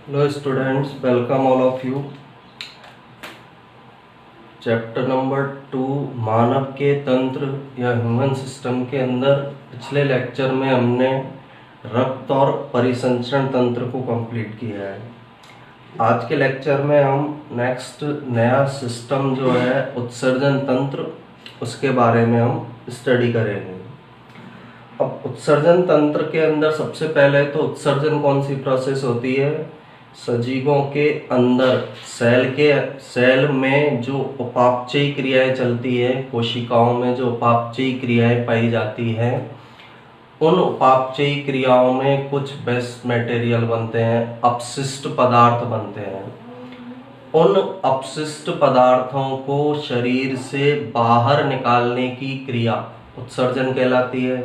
Hello students, welcome all of you. Chapter number 2 मानव के तंत्र या ह्यूमन सिस्टम के अंदर पिछले लेक्चर में हमने रक्त और परिसंचरण तंत्र को कंप्लीट किया है। आज के लेक्चर में हम नेक्स्ट नया सिस्टम जो है उत्सर्जन तंत्र, उसके बारे में हम स्टडी करेंगे। अब उत्सर्जन तंत्र के अंदर सबसे पहले तो उत्सर्जन कौन सी प्रोसेस होती है? सजीवों के अंदर सेल में जो उपापचयी क्रियाएं चलती है, कोशिकाओं में जो उपापचयी क्रियाएं पाई जाती हैं, उन उपापचयी क्रियाओं में कुछ वेस्ट मटेरियल बनते हैं, अपशिष्ट पदार्थ बनते हैं। उन अपशिष्ट पदार्थों को शरीर से बाहर निकालने की क्रिया उत्सर्जन कहलाती है।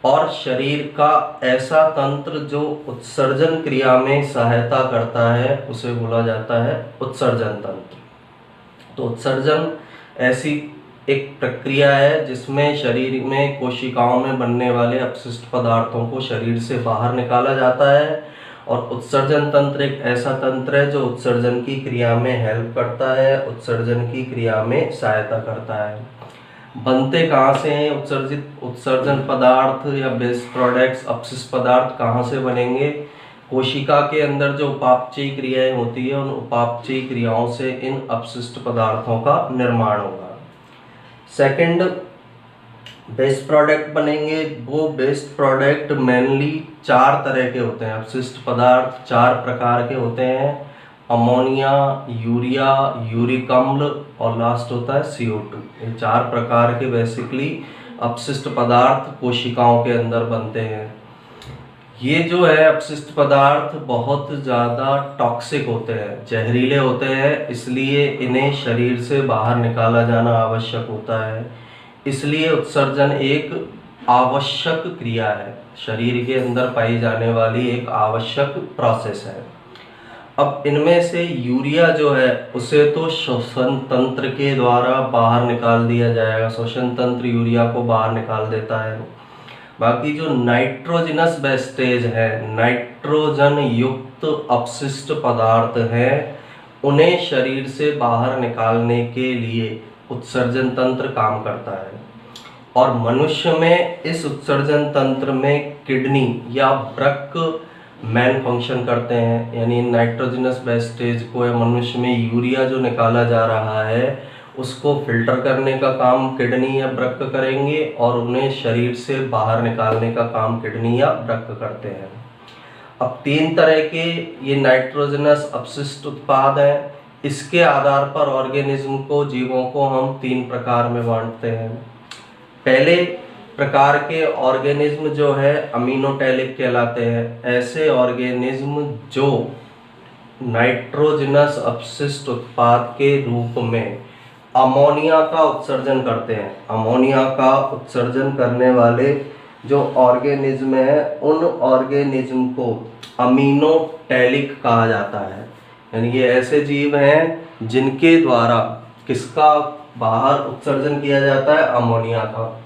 और शरीर का ऐसा तंत्र जो उत्सर्जन क्रिया में सहायता करता है उसे बोला जाता है उत्सर्जन तंत्र। तो उत्सर्जन ऐसी एक प्रक्रिया है जिसमें शरीर में कोशिकाओं में बनने वाले अपशिष्ट पदार्थों को शरीर से बाहर निकाला जाता है। और उत्सर्जन तंत्र एक ऐसा तंत्र है जो उत्सर्जन की क्रिया में हेल्प करता है, उत्सर्जन की क्रिया में सहायता करता है। बनते कहाँ से हैं उत्सर्जन पदार्थ या वेस्ट प्रोडक्ट्स, अपशिष्ट पदार्थ कहाँ से बनेंगे? कोशिका के अंदर जो उपापचयी क्रियाएं होती है, उन उपापचयी क्रियाओं से इन अपशिष्ट पदार्थों का निर्माण होगा। सेकंड, वेस्ट प्रोडक्ट बनेंगे। वो वेस्ट प्रोडक्ट मेनली 4 तरह के होते हैं। अपशिष्ट पदार्थ 4 प्रकार के होते हैं: अमोनिया, यूरिया, यूरिक अम्ल और लास्ट होता है CO2। ये 4 प्रकार के बेसिकली अपशिष्ट पदार्थ कोशिकाओं के अंदर बनते हैं। ये जो है अपशिष्ट पदार्थ बहुत ज़्यादा टॉक्सिक होते हैं, जहरीले होते हैं, इसलिए इन्हें शरीर से बाहर निकाला जाना आवश्यक होता है। इसलिए उत्सर्जन एक आवश्यक क्रिया है, शरीर के अंदर पाई जाने वाली एक आवश्यक प्रोसेस है। अब इनमें से यूरिया जो है उसे तो श्वसन तंत्र के द्वारा बाहर निकाल दिया जाएगा, श्वसन तंत्र यूरिया को बाहर निकाल देता है। बाकी जो नाइट्रोजनस वेस्टेज है, नाइट्रोजन युक्त अपशिष्ट पदार्थ हैं, उन्हें शरीर से बाहर निकालने के लिए उत्सर्जन तंत्र काम करता है। और मनुष्य में इस उत्सर्जन तंत्र में किडनी या वृक्क मेन फंक्शन करते हैं। यानी नाइट्रोजनस वेस्टेज को या मनुष्य में यूरिया जो निकाला जा रहा है उसको फिल्टर करने का काम किडनी या वृक्क करेंगे और उन्हें शरीर से बाहर निकालने का काम किडनी या वृक्क करते हैं। अब 3 तरह के ये नाइट्रोजनस अपशिष्ट उत्पाद हैं। इसके आधार पर ऑर्गेनिज्म को, जीवों को हम 3 प्रकार में बांटते हैं। पहले प्रकार के ऑर्गेनिज्म जो है अमीनोटैलिक कहलाते हैं। ऐसे ऑर्गेनिज्म जो नाइट्रोजनस अपशिष्ट उत्पाद के रूप में अमोनिया का उत्सर्जन करते हैं। अमोनिया का उत्सर्जन करने वाले जो ऑर्गेनिज्म है, उन ऑर्गेनिज्म को अमीनोटैलिक कहा जाता है। यानी ये ऐसे जीव हैं जिनके द्वारा किसका बाहर उत्सर्जन किया जाता है? अमोनिया का।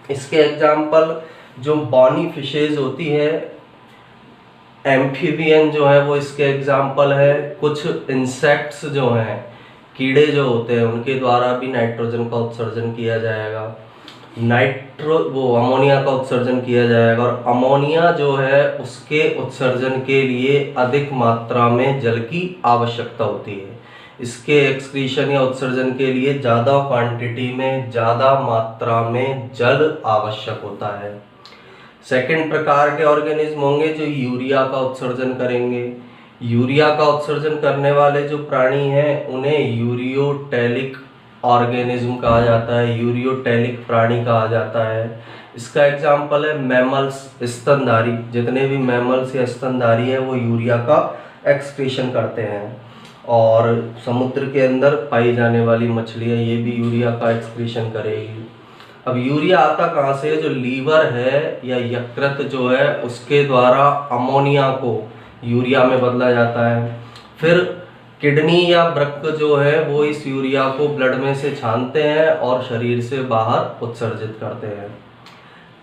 इसके एग्जाम्पल जो बॉनी फिशेज होती है, एम्फीबियन जो है वो इसके एग्जाम्पल है। कुछ इंसेक्ट्स जो हैं, कीड़े जो होते हैं, उनके द्वारा भी नाइट्रोजन का उत्सर्जन किया जाएगा, वो अमोनिया का उत्सर्जन किया जाएगा। और अमोनिया जो है उसके उत्सर्जन के लिए अधिक मात्रा में जल की आवश्यकता होती है। इसके एक्सक्रीशन या उत्सर्जन के लिए ज़्यादा क्वांटिटी में, ज़्यादा मात्रा में जल आवश्यक होता है। सेकंड प्रकार के ऑर्गेनिज्म होंगे जो यूरिया का उत्सर्जन करेंगे। यूरिया का उत्सर्जन करने वाले जो प्राणी हैं उन्हें यूरियोटैलिक ऑर्गेनिज्म कहा जाता है, यूरियोटैलिक प्राणी कहा जाता है। इसका एग्जाम्पल है मैमल्स, स्तनधारी। जितने भी मैमल्स या स्तनधारी हैं वो यूरिया का एक्सक्रीशन करते हैं। और समुद्र के अंदर पाई जाने वाली मछलियाँ, ये भी यूरिया का एक्सक्रीशन करेगी। अब यूरिया आता कहाँ से? जो लीवर है या यकृत जो है उसके द्वारा अमोनिया को यूरिया में बदला जाता है। फिर किडनी या वृक्क जो है वो इस यूरिया को ब्लड में से छानते हैं और शरीर से बाहर उत्सर्जित करते हैं।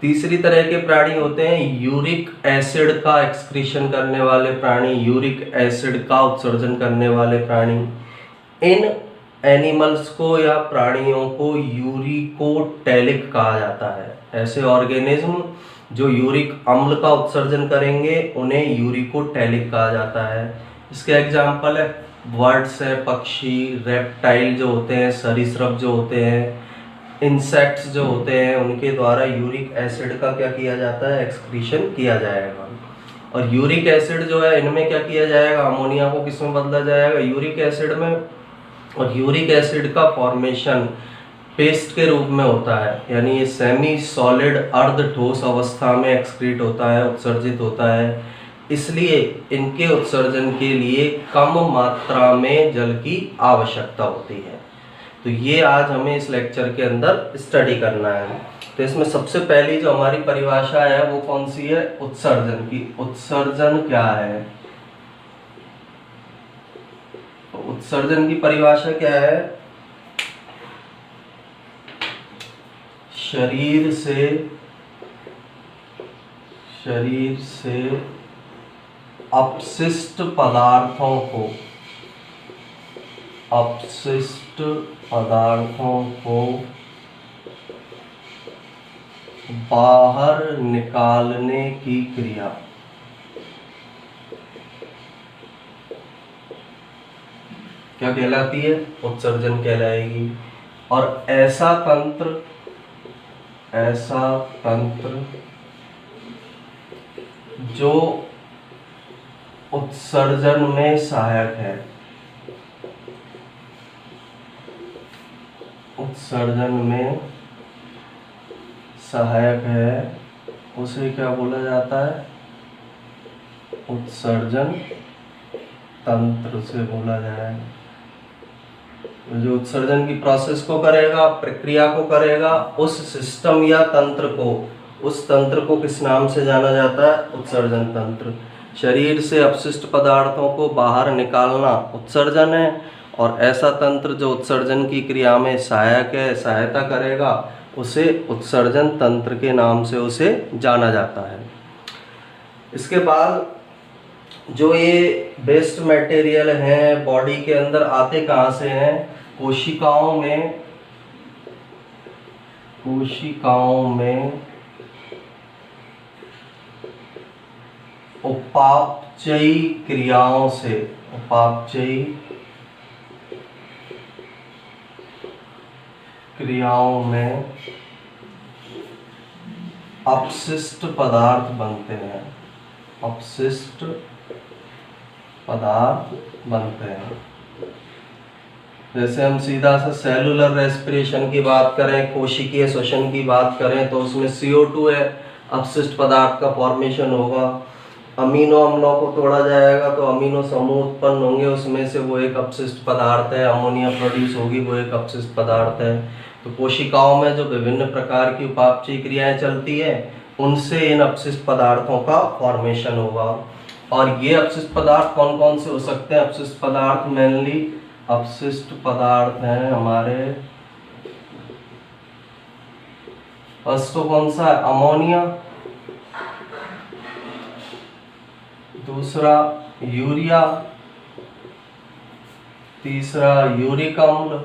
तीसरी तरह के प्राणी होते हैं यूरिक एसिड का एक्सक्रीशन करने वाले प्राणी, यूरिक एसिड का उत्सर्जन करने वाले प्राणी। इन एनिमल्स को या प्राणियों को यूरिकोटैलिक कहा जाता है। ऐसे ऑर्गेनिज्म जो यूरिक अम्ल का उत्सर्जन करेंगे उन्हें यूरिकोटैलिक कहा जाता है। इसके एग्जाम्पल है बर्ड्स है, पक्षी, रेप्टाइल जो होते हैं, सरीसृप जो होते हैं, इंसेक्ट्स जो होते हैं, उनके द्वारा यूरिक एसिड का क्या किया जाता है, एक्सक्रीशन किया जाएगा। और यूरिक एसिड जो है इनमें क्या किया जाएगा, अमोनिया को किस में बदला जाएगा, यूरिक एसिड में। और यूरिक एसिड का फॉर्मेशन पेस्ट के रूप में होता है, यानी ये सेमी सॉलिड अर्ध ठोस अवस्था में एक्सक्रीट होता है, उत्सर्जित होता है। इसलिए इनके उत्सर्जन के लिए कम मात्रा में जल की आवश्यकता होती है। तो ये आज हमें इस लेक्चर के अंदर स्टडी करना है। तो इसमें सबसे पहली जो हमारी परिभाषा है वो कौन सी है, उत्सर्जन की। उत्सर्जन क्या है, तो उत्सर्जन की परिभाषा क्या है, शरीर से अपशिष्ट पदार्थों को बाहर निकालने की क्रिया क्या कहलाती है, उत्सर्जन कहलाएगी। और ऐसा तंत्र जो उत्सर्जन में सहायक है, उसे क्या बोला जाता है, उत्सर्जन तंत्र से बोला जाएगा। जो उत्सर्जन की प्रोसेस को करेगा, प्रक्रिया को करेगा, उस सिस्टम या तंत्र को, उस तंत्र को किस नाम से जाना जाता है, उत्सर्जन तंत्र। शरीर से अपशिष्ट पदार्थों को बाहर निकालना उत्सर्जन है, और ऐसा तंत्र जो उत्सर्जन की क्रिया में सहायक है, सहायता करेगा, उसे उत्सर्जन तंत्र के नाम से उसे जाना जाता है। इसके बाद जो ये वेस्ट मटेरियल हैं बॉडी के अंदर आते कहाँ से हैं, कोशिकाओं में उपापचयी क्रियाओं से, में अपशिष्ट पदार्थ बनते हैं। जैसे हम सीधा सा सेलुलर रेस्पिरेशन की बात करें, कोशिकीय श्वसन की बात करें, तो उसमें CO2 है, अपशिष्ट पदार्थ का फॉर्मेशन होगा। अमीनो अम्लों को तोड़ा जाएगा तो अमीनो समूह उत्पन्न होंगे, उसमें से वो एक अपशिष्ट पदार्थ है, अमोनिया प्रोड्यूस होगी, वो एक अपशिष्ट पदार्थ है। तो कोशिकाओं में जो विभिन्न प्रकार की उपापचयी क्रियाएं चलती है, उनसे इन अपशिष्ट पदार्थों का फॉर्मेशन होगा। और ये अपशिष्ट पदार्थ कौन कौन से हो सकते हैं, अपशिष्ट पदार्थ मेनली अपशिष्ट पदार्थ हैं हमारे, फर्स्ट तो कौन सा है, अमोनिया, दूसरा यूरिया, तीसरा यूरिक अम्ल,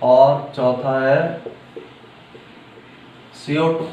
और चौथा है CO2।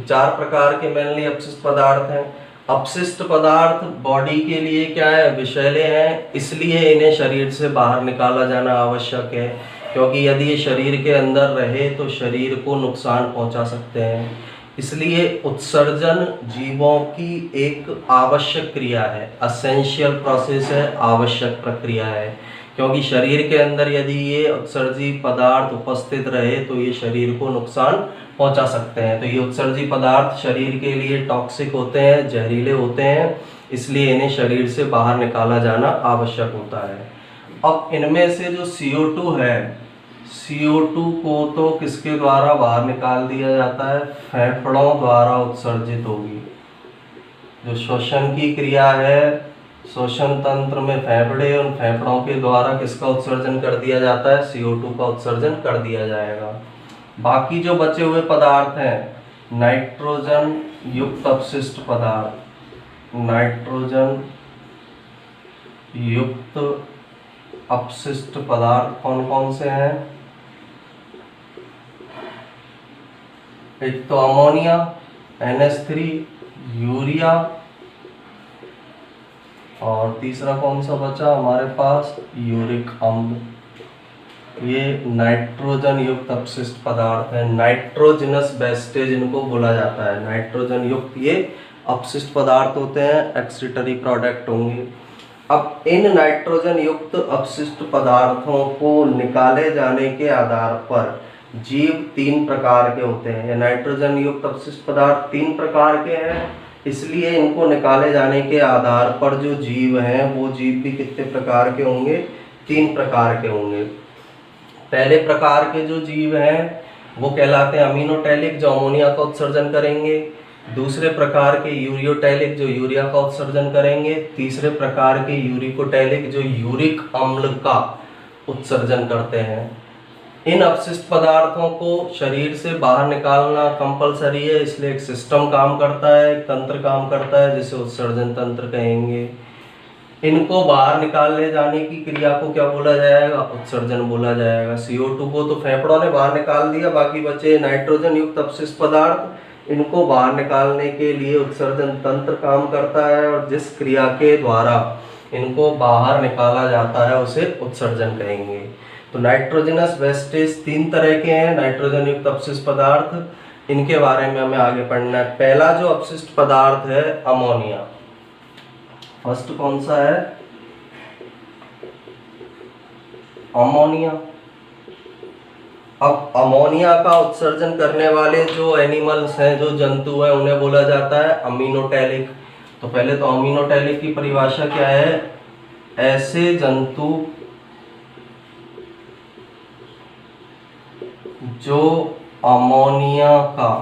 चार प्रकार के मेनली अपशिष्ट पदार्थ हैं। अपशिष्ट पदार्थ बॉडी के लिए क्या है, विषैले हैं, इसलिए इन्हें शरीर से बाहर निकाला जाना आवश्यक है, क्योंकि यदि ये शरीर के अंदर रहे तो शरीर को नुकसान पहुंचा सकते हैं। इसलिए उत्सर्जन जीवों की एक आवश्यक क्रिया है, असेंशियल प्रोसेस है, आवश्यक प्रक्रिया है, क्योंकि शरीर के अंदर यदि ये उत्सर्जी पदार्थ उपस्थित रहे तो ये शरीर को नुकसान पहुंचा सकते हैं। तो ये उत्सर्जी पदार्थ शरीर के लिए टॉक्सिक होते हैं, जहरीले होते हैं, इसलिए इन्हें शरीर से बाहर निकाला जाना आवश्यक होता है। अब इनमें से जो CO2 है, CO2 को तो किसके द्वारा बाहर निकाल दिया जाता है, फेफड़ों द्वारा उत्सर्जित होगी। जो श्वसन की क्रिया है, श्वसन तंत्र में फेफड़े, उन फेफड़ों के द्वारा किसका उत्सर्जन कर दिया जाता है, CO2 का उत्सर्जन कर दिया जाएगा। बाकी जो बचे हुए पदार्थ हैं नाइट्रोजन युक्त अपशिष्ट पदार्थ, नाइट्रोजन युक्त अपशिष्ट पदार्थ कौन कौन से हैं? एक तो अमोनिया NH3, यूरिया, और तीसरा कौन सा बचा हमारे पास? यूरिक अम्ल। ये नाइट्रोजन युक्त अपशिष्ट पदार्थ है, नाइट्रोजनस वेस्टेज इनको बोला जाता है। नाइट्रोजन युक्त ये अपशिष्ट पदार्थ होते हैं, एक्सक्रीटरी प्रोडक्ट होंगे। अब इन नाइट्रोजन युक्त अपशिष्ट पदार्थों को निकाले जाने के आधार पर जीव 3 प्रकार के होते हैं। ये नाइट्रोजन युक्त अपशिष्ट पदार्थ 3 प्रकार के हैं, इसलिए इनको निकाले जाने के आधार पर जो जीव हैं वो जीव भी कितने प्रकार के होंगे? 3 प्रकार के होंगे। पहले प्रकार के जो जीव हैं वो कहलाते हैं अमीनोटैलिक, जो अमोनिया का उत्सर्जन करेंगे। दूसरे प्रकार के यूरियोटैलिक, जो यूरिया का उत्सर्जन करेंगे। तीसरे प्रकार के यूरिकोटैलिक, जो यूरिक अम्ल का उत्सर्जन करते हैं। इन अपशिष्ट पदार्थों को शरीर से बाहर निकालना कंपलसरी है, इसलिए एक सिस्टम काम करता है, एक तंत्र काम करता है जिसे उत्सर्जन तंत्र कहेंगे। इनको बाहर निकाले जाने की क्रिया को क्या बोला जाएगा? उत्सर्जन बोला जाएगा। CO2 को तो फेफड़ों ने बाहर निकाल दिया, बाकी बचे नाइट्रोजन युक्त अपशिष्ट पदार्थ, इनको बाहर निकालने के लिए उत्सर्जन तंत्र काम करता है, और जिस क्रिया के द्वारा इनको बाहर निकाला जाता है उसे उत्सर्जन कहेंगे। तो नाइट्रोजनस वेस्टेज 3 तरह के हैं, नाइट्रोजन युक्त अपशिष्ट पदार्थ, इनके बारे में हमें आगे पढ़ना है। पहला जो अपशिष्ट पदार्थ है अमोनिया। फर्स्ट कौन सा है? अमोनिया। अब अमोनिया का उत्सर्जन करने वाले जो एनिमल्स हैं, जो जंतु हैं, उन्हें बोला जाता है अमीनोटैलिक। तो पहले तो अमीनोटैलिक की परिभाषा क्या है? ऐसे जंतु जो अमोनिया का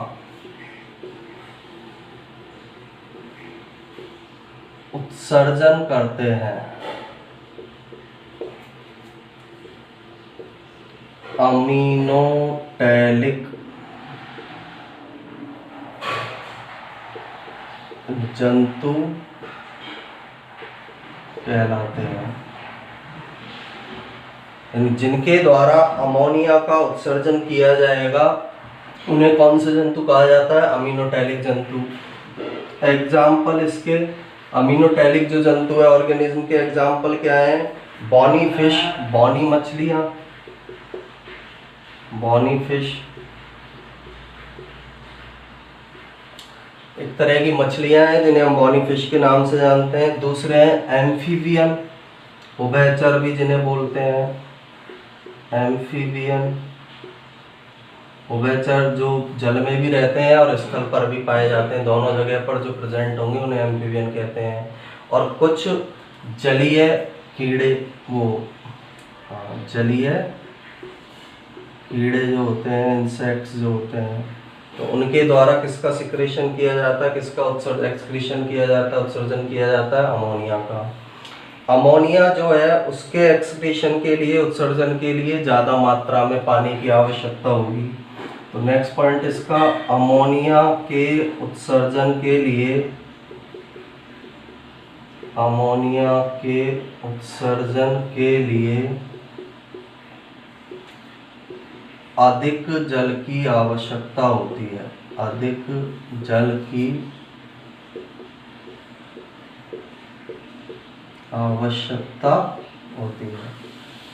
उत्सर्जन करते हैं। अमीनोटैलिक जंतु कहलाते हैं। जिनके द्वारा अमोनिया का उत्सर्जन किया जाएगा उन्हें कौन से जंतु कहा जाता है? अमीनोटैलिक जंतु। एग्जाम्पल इसके अमीनोटैलिक जो जंतु है ऑर्गेनिज्म के एग्जाम्पल क्या है? बॉनी फिश, बॉनी मछलियां, बॉनी फिश एक तरह की मछलियां हैं जिन्हें हम बॉनी फिश के नाम से जानते हैं। दूसरे हैं एम्फीबियन, उभयचर भी जिन्हें बोलते हैं एम्फीबियन। उभयचर जो जल में भी रहते हैं और स्थल पर भी पाए जाते हैं, दोनों जगह पर जो प्रेजेंट होंगे उन्हें एम्फीबियन कहते हैं। और कुछ जलीय कीड़े, वो जलीय कीड़े जो होते हैं, इंसेक्ट्स जो होते हैं, तो उनके द्वारा किसका सिक्रेशन किया जाता है? किसका एक्सक्रीशन किया जाता है, उत्सर्जन किया जाता है? अमोनिया का। अमोनिया जो है उसके एक्सक्रीशन के लिए, उत्सर्जन के लिए ज़्यादा मात्रा में पानी की आवश्यकता होगी। तो नेक्स्ट पॉइंट इसका, अमोनिया के उत्सर्जन के लिए, अमोनिया के उत्सर्जन के लिए अधिक जल की आवश्यकता होती है, अधिक जल की आवश्यकता होती है।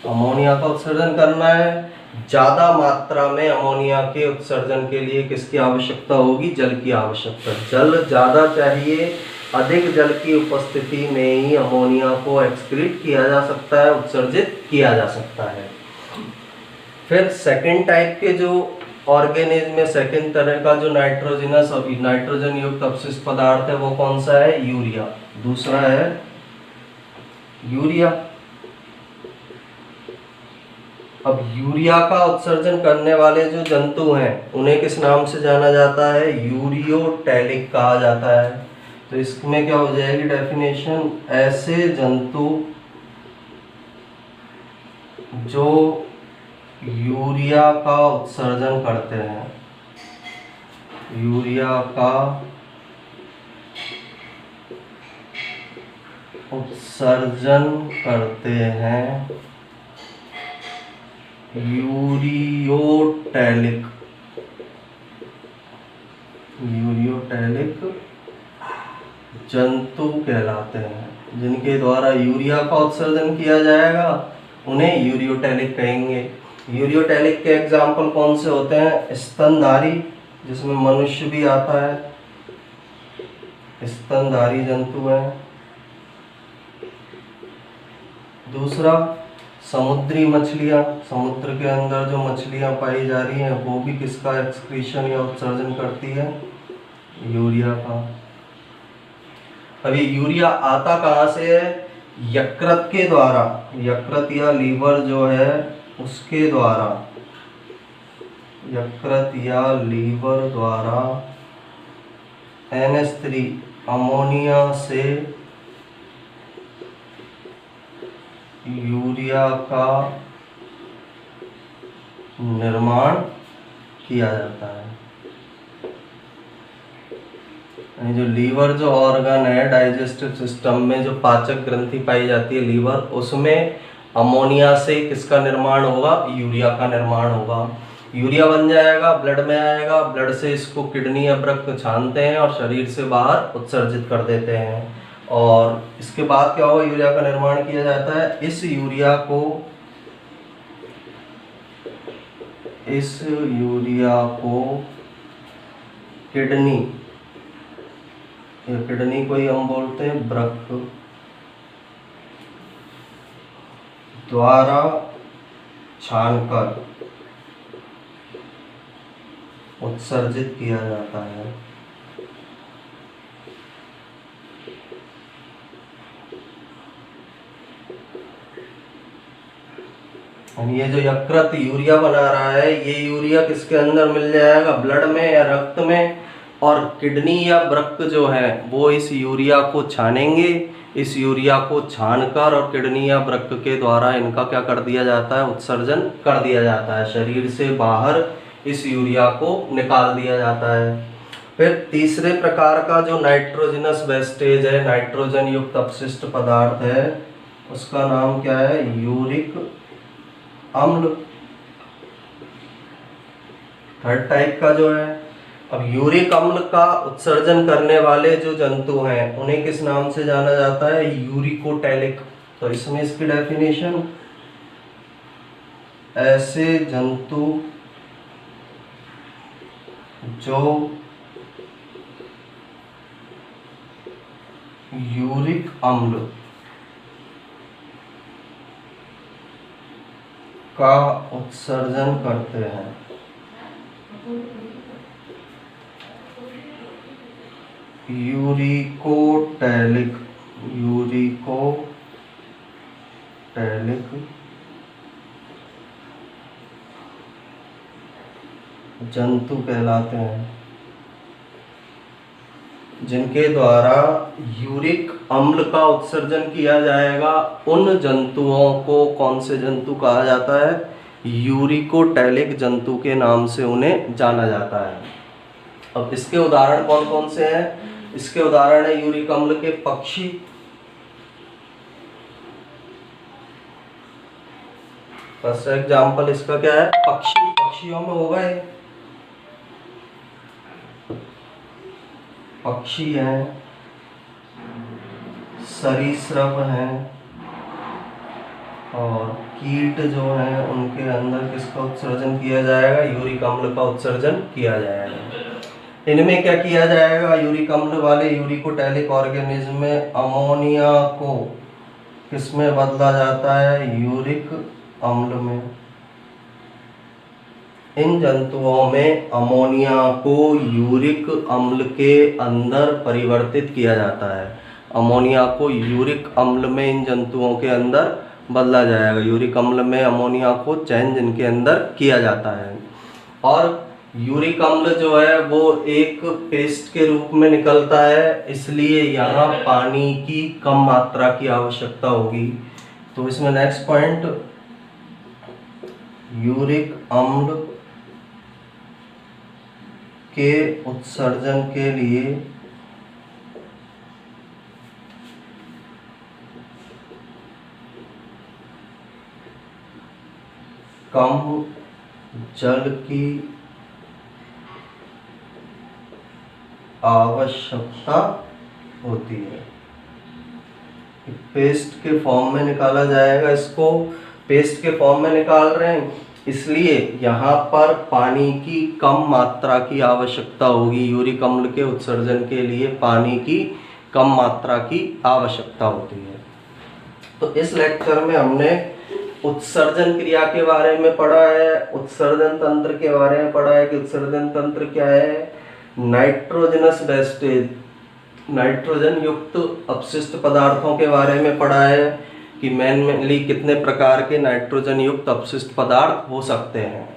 अमोनिया का उत्सर्जन करना है, ज़्यादा मात्रा में अमोनिया के उत्सर्जन के लिए किसकी आवश्यकता होगी? जल की आवश्यकता। जल ज़्यादा चाहिए, अधिक जल की उपस्थिति में ही अमोनिया को एक्सक्रीट किया जा सकता है, उत्सर्जित किया जा सकता है। फिर सेकेंड टाइप के जो ऑर्गेनिज्म में सेकेंड तरह का जो नाइट्रोजनस और नाइट्रोजन युक्त अपशिष्ट पदार्थ है वो कौन सा है? यूरिया। दूसरा है यूरिया। अब यूरिया का उत्सर्जन करने वाले जो जंतु हैं उन्हें किस नाम से जाना जाता है? यूरियोटैलिक कहा जाता है। तो इसमें क्या हो जाएगी डेफिनेशन? ऐसे जंतु जो यूरिया का उत्सर्जन करते हैं, यूरिया का उत्सर्जन करते हैं, यूरियोटैलिक, यूरियोटैलिक जंतु कहलाते हैं। जिनके द्वारा यूरिया का उत्सर्जन किया जाएगा उन्हें यूरियोटैलिक कहेंगे। यूरियोटैलिक के एग्जाम्पल कौन से होते हैं? स्तनधारी, जिसमें मनुष्य भी आता है, स्तनधारी जंतु है। दूसरा, समुद्री मछलियाँ, समुद्र के अंदर जो मछलियाँ पाई जा रही हैं वो भी किसका एक्सक्रीशन या उत्सर्जन करती है? यूरिया का। अभी यूरिया आता कहाँ से है? यकृत के द्वारा, यकृत या लीवर जो है उसके द्वारा, यकृत या लीवर द्वारा NH3 अमोनिया से यूरिया का निर्माण किया जाता है। जो लीवर जो ऑर्गन है, डाइजेस्टिव सिस्टम में जो पाचक ग्रंथि पाई जाती है लीवर, उसमें अमोनिया से किसका निर्माण होगा? यूरिया का निर्माण होगा। यूरिया बन जाएगा, ब्लड में आएगा, ब्लड से इसको किडनी या वृक्क छानते हैं और शरीर से बाहर उत्सर्जित कर देते हैं। और इसके बाद क्या होगा? यूरिया का निर्माण किया जाता है। इस यूरिया को किडनी को ही हम बोलते हैं वृक्क द्वारा छानकर उत्सर्जित किया जाता है। ये जो यकृत यूरिया बना रहा है, ये यूरिया किसके अंदर मिल जाएगा? ब्लड में या रक्त में। और किडनी या वृक्क जो है वो इस यूरिया को छानेंगे, इस यूरिया को छानकर और किडनी या वृक्क के द्वारा इनका क्या कर दिया जाता है? उत्सर्जन कर दिया जाता है। शरीर से बाहर इस यूरिया को निकाल दिया जाता है। फिर तीसरे प्रकार का जो नाइट्रोजनस वेस्टेज है, नाइट्रोजन युक्त अपशिष्ट पदार्थ है, उसका नाम क्या है? यूरिक अम्ल। थर्ड टाइप का जो है, अब यूरिक अम्ल का उत्सर्जन करने वाले जो जंतु हैं उन्हें किस नाम से जाना जाता है? यूरिकोटैलिक। तो इसमें इसकी डेफिनेशन, ऐसे जंतु जो यूरिक अम्ल का उत्सर्जन करते हैं, यूरिकोटैलिक, यूरिकोटैलिक जंतु कहलाते हैं। जिनके द्वारा यूरिक अम्ल का उत्सर्जन किया जाएगा उन जंतुओं को कौन से जंतु कहा जाता है? यूरिकोटैलिक जंतु के नाम से उन्हें जाना जाता है। अब इसके उदाहरण कौन कौन से हैं? इसके उदाहरण है यूरिक अम्ल के पक्षी, फर्स्ट एग्जाम्पल इसका क्या है? पक्षी। पक्षियों में होगा ये पक्षी हैं, सरीसृप हैं, और कीट जो हैं उनके अंदर किसका उत्सर्जन किया जाएगा? यूरिक अम्ल का उत्सर्जन किया जाएगा। इनमें क्या किया जाएगा? यूरिक अम्ल वाले यूरिकोटैलिक ऑर्गेनिज्म में अमोनिया को किसमें बदला जाता है? यूरिक अम्ल में। इन जंतुओं में अमोनिया को यूरिक अम्ल के अंदर परिवर्तित किया जाता है। अमोनिया को यूरिक अम्ल में इन जंतुओं के अंदर बदला जाएगा। यूरिक अम्ल में अमोनिया को चेंज इनके अंदर किया जाता है। और यूरिक अम्ल जो है वो एक पेस्ट के रूप में निकलता है, इसलिए यहाँ पानी की कम मात्रा की आवश्यकता होगी। तो इसमें नेक्स्ट पॉइंट, यूरिक अम्ल के उत्सर्जन के लिए कम जल की आवश्यकता होती है। पेस्ट के फॉर्म में निकाला जाएगा, इसको पेस्ट के फॉर्म में निकाल रहे हैं, इसलिए यहाँ पर पानी की कम मात्रा की आवश्यकता होगी। यूरिक अम्ल के उत्सर्जन के लिए पानी की कम मात्रा की आवश्यकता होती है। तो इस लेक्चर में हमने उत्सर्जन क्रिया के बारे में पढ़ा है, उत्सर्जन तंत्र के बारे में पढ़ा है कि उत्सर्जन तंत्र क्या है, नाइट्रोजनस वेस्टेज, नाइट्रोजन युक्त अपशिष्ट पदार्थों के बारे में पढ़ा है कि मेनली कितने प्रकार के नाइट्रोजन युक्त अपशिष्ट पदार्थ हो सकते हैं।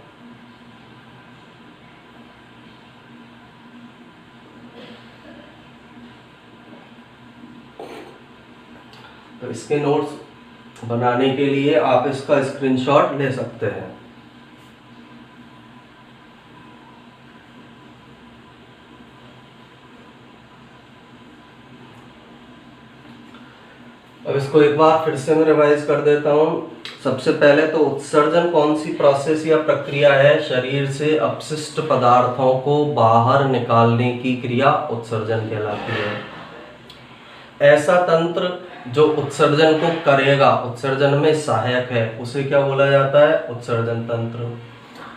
तो इसके नोट्स बनाने के लिए आप इसका स्क्रीनशॉट ले सकते हैं। अब इसको एक बार फिर से मैं रिवाइज कर देता हूँ। सबसे पहले तो उत्सर्जन कौन सी प्रोसेस या प्रक्रिया है? शरीर से अपशिष्ट पदार्थों को बाहर निकालने की क्रिया उत्सर्जन कहलाती है। ऐसा तंत्र जो उत्सर्जन को करेगा, उत्सर्जन में सहायक है, उसे क्या बोला जाता है? उत्सर्जन तंत्र।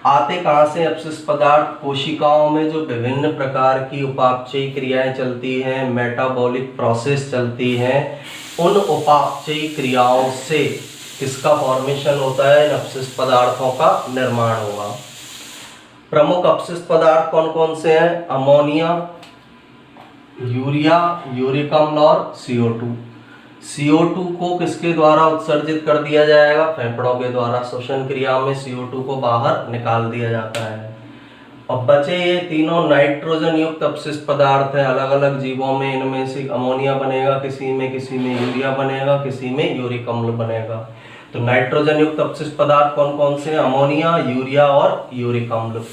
आते कहाँ से अपशिष्ट पदार्थ? कोशिकाओं में जो विभिन्न प्रकार की उपापचयी क्रियाएं चलती हैं, मेटाबॉलिक प्रोसेस चलती हैं, उन उपापचयी क्रियाओं से किसका फॉर्मेशन होता है? इन अपशिष्ट पदार्थों का निर्माण होगा। प्रमुख अपशिष्ट पदार्थ कौन कौन से हैं? अमोनिया, यूरिया, यूरिक अम्ल और CO2। CO2 को किसके द्वारा उत्सर्जित कर दिया जाएगा? फेफड़ों के द्वारा। श्वसन क्रिया में CO2 को बाहर निकाल दिया जाता है। और बचे ये तीनों नाइट्रोजन युक्त अपशिष्ट पदार्थ हैं। अलग अलग जीवों में इनमें से अमोनिया बनेगा, किसी में यूरिया बनेगा, किसी में यूरिक अम्ल बनेगा। तो नाइट्रोजन युक्त अपशिष्ट पदार्थ कौन कौन से हैं? अमोनिया, यूरिया और यूरिक अम्ल।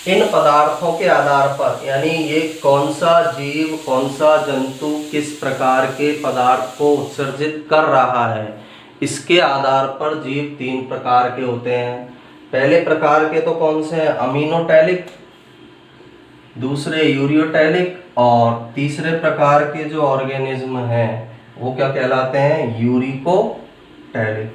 इन पदार्थों के आधार पर, यानी ये कौन सा जीव, कौन सा जंतु किस प्रकार के पदार्थ को उत्सर्जित कर रहा है, इसके आधार पर जीव तीन प्रकार के होते हैं। पहले प्रकार के तो कौन से हैं? अमीनोटैलिक, दूसरे यूरियोटैलिक, और तीसरे प्रकार के जो ऑर्गेनिज्म हैं वो क्या कहलाते हैं? यूरिकोटैलिक।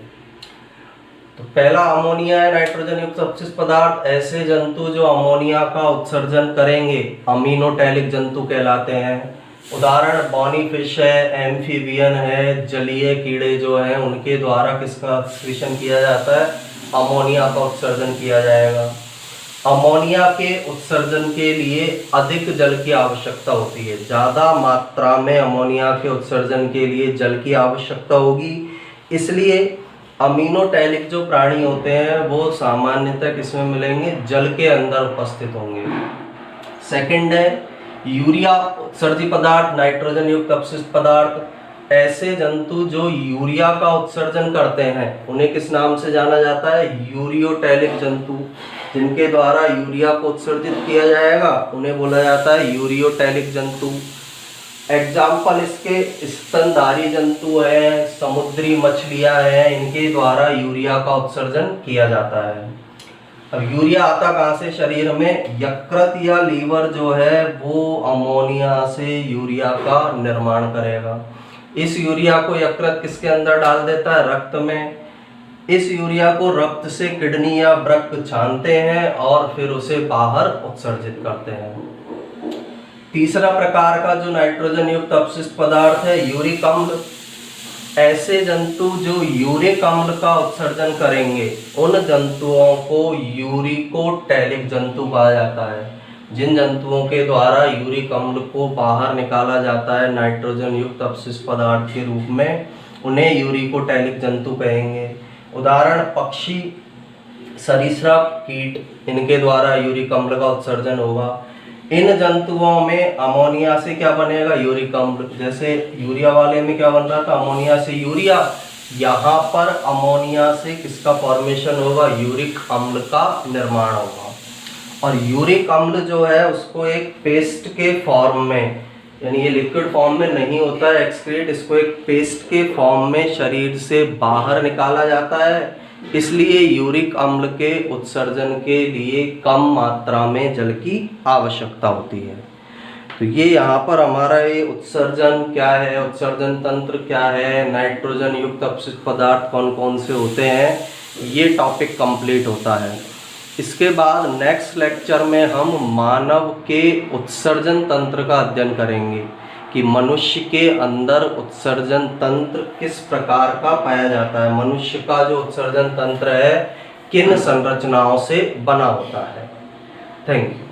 तो पहला अमोनिया है, नाइट्रोजन युक्त अपशिष्ट पदार्थ। ऐसे जंतु जो अमोनिया का उत्सर्जन करेंगे अमीनोटैलिक जंतु कहलाते हैं। उदाहरण बॉनी फिश है, एम्फीबियन है, जलीय कीड़े जो हैं उनके द्वारा किसका एक्सक्रीशन किया जाता है? अमोनिया का उत्सर्जन किया जाएगा। अमोनिया के उत्सर्जन के लिए अधिक जल की आवश्यकता होती है। ज़्यादा मात्रा में अमोनिया के उत्सर्जन के लिए जल की आवश्यकता होगी, इसलिए अमीनोटैलिक जो प्राणी होते हैं वो सामान्यतः किसमें मिलेंगे? जल के अंदर उपस्थित होंगे। सेकंड है यूरिया उत्सर्जी पदार्थ, नाइट्रोजन युक्त अपशिष्ट पदार्थ। ऐसे जंतु जो यूरिया का उत्सर्जन करते हैं उन्हें किस नाम से जाना जाता है? यूरियोटैलिक जंतु। जिनके द्वारा यूरिया को उत्सर्जित किया जाएगा उन्हें बोला जाता है यूरियोटैलिक जंतु। एग्जाम्पल इसके स्तनधारी जंतु हैं, समुद्री मछलियां हैं, इनके द्वारा यूरिया का उत्सर्जन किया जाता है। अब यूरिया आता कहाँ से शरीर में? यकृत या लीवर जो है वो अमोनिया से यूरिया का निर्माण करेगा। इस यूरिया को यकृत किसके अंदर डाल देता है? रक्त में। इस यूरिया को रक्त से किडनी या वृक्क छानते हैं और फिर उसे बाहर उत्सर्जित करते हैं। तीसरा प्रकार का जो नाइट्रोजन युक्त अपशिष्ट पदार्थ है यूरिक अम्ल। ऐसे जंतु जो यूरिक अम्ल का उत्सर्जन करेंगे उन जंतुओं को यूरिकोटैलिक जंतु कहा जाता है। जिन जंतुओं के द्वारा यूरिक अम्ल को बाहर निकाला जाता है नाइट्रोजन युक्त अपशिष्ट पदार्थ के रूप में, उन्हें यूरिकोटैलिक जंतु कहेंगे। उदाहरण पक्षी, सरीसृप, कीट, इनके द्वारा यूरिक अम्ल का उत्सर्जन होगा। इन जंतुओं में अमोनिया से क्या बनेगा? यूरिक अम्ल। जैसे यूरिया वाले में क्या बन रहा था? अमोनिया से यूरिया। यहाँ पर अमोनिया से किसका फॉर्मेशन होगा, यूरिक अम्ल का निर्माण होगा। और यूरिक अम्ल जो है उसको एक पेस्ट के फॉर्म में, यानी ये लिक्विड फॉर्म में नहीं होता है एक्सक्रीट, इसको एक पेस्ट के फॉर्म में शरीर से बाहर निकाला जाता है। इसलिए यूरिक अम्ल के उत्सर्जन के लिए कम मात्रा में जल की आवश्यकता होती है। तो ये यहाँ पर हमारा ये उत्सर्जन क्या है, उत्सर्जन तंत्र क्या है, नाइट्रोजन युक्त अपशिष्ट पदार्थ कौन कौन से होते हैं, ये टॉपिक कंप्लीट होता है। इसके बाद नेक्स्ट लेक्चर में हम मानव के उत्सर्जन तंत्र का अध्ययन करेंगे कि मनुष्य के अंदर उत्सर्जन तंत्र किस प्रकार का पाया जाता है, मनुष्य का जो उत्सर्जन तंत्र है किन संरचनाओं से बना होता है। Thank you.